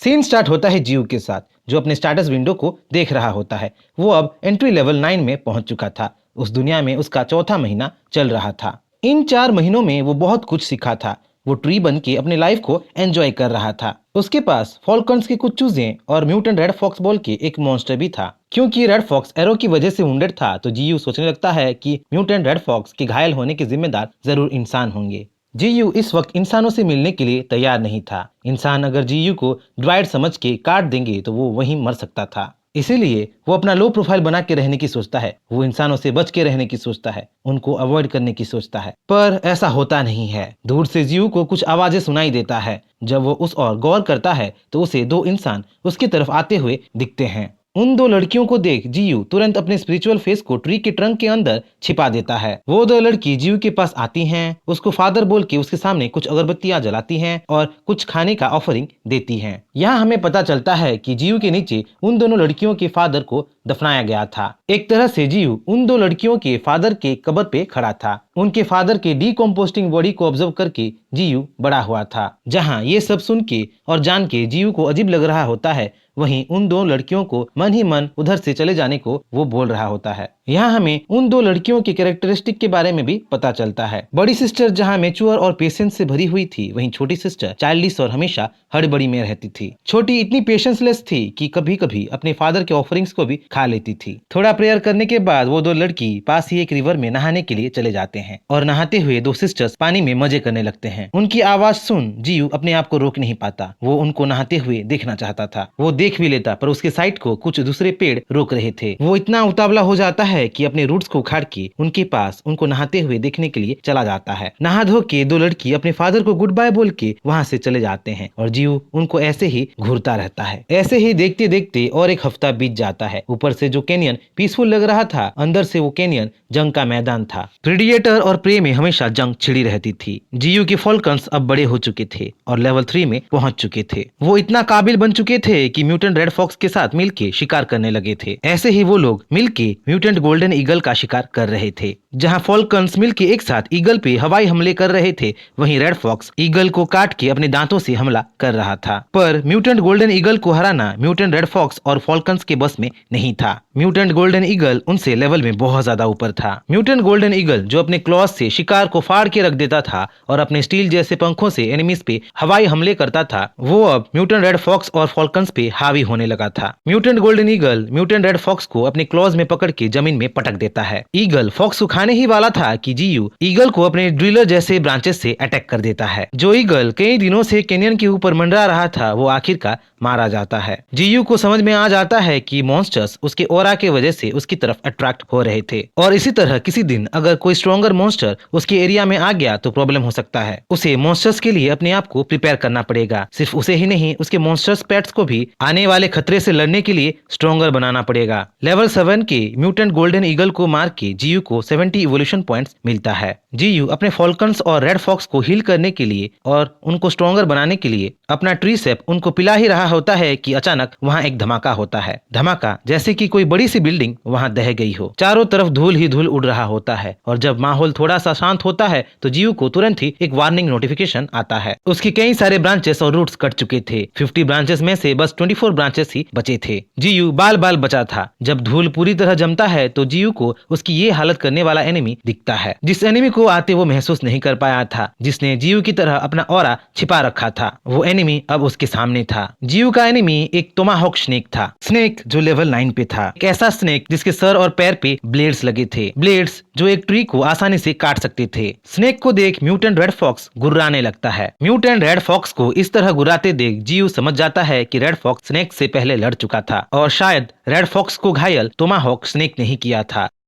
Scene start होता है जीयू के साथ, जो अपने स्टेटस विंडो को देख रहा होता है। वो अब एंट्री लेवल 9 में पहुंच चुका था। उस दुनिया में उसका चौथा महीना चल रहा था। इन 4 महीनों में वो बहुत कुछ सीखा था। वो ट्री बन के अपने लाइफ को एंजॉय कर रहा था। उसके पास फॉल्कन्स के कुछ चूजे और म्यूटेंट रेड फॉक्स बोल के एक मॉन्स्टर भी था। क्योंकि रेड फॉक्स एरो की वजह से वुंडेड था, तो जीयू सोचने लगता है कि म्यूटेंट रेड फॉक्स के घायल होने के जिम्मेदार जरूर इंसान होंगे। जीयू इस वक्त इंसानों से मिलने के लिए तैयार नहीं था। इंसान अगर जीयू को ड्राइड समझ के काट देंगे तो वो वहीं मर सकता था। इसीलिए वो अपना लो प्रोफाइल बना के रहने की सोचता है। वो इंसानों से बच के रहने की सोचता है, उनको अवॉइड करने की सोचता है। पर ऐसा होता नहीं है। दूर से जीयू को कुछ आवाजें सुनाई देता है। जब वो उस ओर गौर करता है तो उसे 2 इंसान उसकी तरफ आते हुए दिखते हैं। उन 2 लड़कियों को देख जीयू तुरंत अपने स्पिरिचुअल फेस को ट्री के ट्रंक के अंदर छिपा देता है। वो 2 लड़की जीयू के पास आती हैं, उसको फादर बोल के उसके सामने कुछ अगरबत्तियां जलाती हैं और कुछ खाने का ऑफरिंग देती हैं। यहाँ हमें पता चलता है कि जीयू के नीचे उन दोनों लड़कियों के फादर को दफनाया गया था। एक तरह से जीयू उन 2 लड़कियों के फादर के कब्र पे खड़ा था। उनके फादर के डीकम्पोस्टिंग बॉडी को ऑब्जर्व करके जीयू बड़ा हुआ था। जहाँ ये सब सुन के और जान के जीयू को अजीब लग रहा होता है, वहीं उन 2 लड़कियों को मन ही मन उधर से चले जाने को वो बोल रहा होता है। यहाँ हमें उन 2 लड़कियों के कैरेक्टरिस्टिक के बारे में भी पता चलता है। बड़ी सिस्टर जहाँ मैच्योर और पेशेंस से भरी हुई थी, वहीं छोटी सिस्टर चाइल्डिश और हमेशा हड़बड़ी में रहती थी। छोटी इतनी पेशेंसलेस थी कि कभी कभी अपने फादर के ऑफरिंग्स को भी खा लेती थी। थोड़ा प्रेयर करने के बाद वो 2 लड़की पास ही एक रिवर में नहाने के लिए चले जाते हैं और नहाते हुए 2 सिस्टर्स पानी में मजे करने लगते हैं। उनकी आवाज सुन जीयू अपने आप को रोक नहीं पाता। वो उनको नहाते हुए देखना चाहता था। वो देख भी लेता, पर उसके साइड को कुछ दूसरे पेड़ रोक रहे थे। वो इतना उतावला हो जाता है कि अपने रूट्स को उखाड़ के उनके पास उनको नहाते हुए देखने के लिए चला जाता है। नहा धो के 2 लड़की अपने फादर को गुड बाय बोल के वहाँ से चले जाते हैं और जीयू उनको ऐसे ही घूरता रहता है। ऐसे ही देखते देखते और एक हफ्ता बीत जाता है। ऊपर से जो कैनियन पीसफुल लग रहा था, अंदर से वो कैनियन जंग का मैदान था। प्रेडिएटर और प्रे में हमेशा जंग छिड़ी रहती थी। जीयू के फॉल्कन्स अब बड़े हो चुके थे और लेवल 3 में पहुंच चुके थे। वो इतना काबिल बन चुके थे कि म्यूटेंट रेड फॉक्स के साथ मिलके शिकार करने लगे थे। ऐसे ही वो लोग मिलके म्यूटेंट गोल्डन ईगल का शिकार कर रहे थे। जहां फॉल्कन्स मिलके एक साथ ईगल पे हवाई हमले कर रहे थे, वहीं रेड फॉक्स ईगल को काट के अपने दांतों से हमला कर रहा था। पर म्यूटेंट गोल्डन ईगल को हराना म्यूटेंट रेड फॉक्स और फॉल्कन्स के बस में नहीं था। म्यूटेंट गोल्डन ईगल उनसे लेवल में बहुत ज्यादा ऊपर था। म्यूटेंट गोल्डन ईगल जो अपने क्लॉज से शिकार को फाड़ के रख देता था और अपने स्टील जैसे पंखों से एनिमीज पे हवाई हमले करता था, वो अब म्यूटेंट रेड फॉक्स और फॉल्कन्स पे हावी होने लगा था। Mutant golden eagle mutant red fox को अपने क्लॉज में पकड़ के जमीन में पटक देता है। ईगल फॉक्स को खाने ही वाला था कि जीयू ईगल को अपने ड्रिलर जैसे ब्रांचेस से अटैक कर देता है। जो ईगल कई दिनों से कैनियन के ऊपर मंडरा रहा था, वो आखिरकार मारा जाता है। जीयू को समझ में आ जाता है कि मॉन्स्टर्स उसके ऑरा के वजह से उसकी तरफ अट्रैक्ट हो रहे थे और इसी तरह किसी दिन अगर कोई स्ट्रॉन्गर मॉन्स्टर उसके एरिया में आ गया तो प्रॉब्लम हो सकता है। उसे मॉन्स्टर्स के लिए अपने आप को प्रिपेयर करना पड़ेगा। सिर्फ उसे ही नहीं, उसके मॉन्स्टर्स पेट्स को भी आने वाले खतरे से लड़ने के लिए स्ट्रॉन्गर बनाना पड़ेगा। लेवल 7 के म्यूटेंट गोल्डन ईगल को मार के जीयू को 70 इवोल्यूशन पॉइंट्स मिलता है। जीयू अपने फॉल्कन्स और रेड फॉक्स को हील करने के लिए और उनको स्ट्रॉन्गर बनाने के लिए अपना ट्री सेप उनको पिला ही रहा होता है कि अचानक वहाँ एक धमाका होता है। धमाका जैसे कि कोई बड़ी सी बिल्डिंग वहाँ दह गई हो। चारों तरफ धूल ही धूल उड़ रहा होता है और जब माहौल थोड़ा सा शांत होता है तो जीयू को तुरंत ही एक वार्निंग नोटिफिकेशन आता है। उसके कई सारे ब्रांचेस और रूट्स कट चुके थे। 50 ब्रांचेस में से बस 24 ब्रांचेस ही बचे थे। जीयू बाल बाल बचा था। जब धूल पूरी तरह जमता है तो जीयू को उसकी ये हालत करने वाला एनिमी दिखता है। जिस एनिमी को आते वो महसूस नहीं कर पाया था, जिसने जीयू की तरह अपना ऑरा छिपा रखा था, वो एनिमी अब उसके सामने था। जीयू का एनिमी एक टोमाहॉक स्नेक था। स्नेक जो लेवल 9 पे था। एक ऐसा स्नेक जिसके सर और पैर पे ब्लेड्स लगे थे। ब्लेड्स जो एक ट्री को आसानी से काट सकते थे। स्नेक को देख म्यूटेंट रेड फॉक्स गुर्राने लगता है। म्यूटेंट रेड फॉक्स को इस तरह गुर्राते देख जीयू समझ जाता है कि रेड फॉक्स स्नेक से पहले लड़ चुका था और शायद रेड फॉक्स को घायल टोमाहॉक स्नेक ने ही किया था।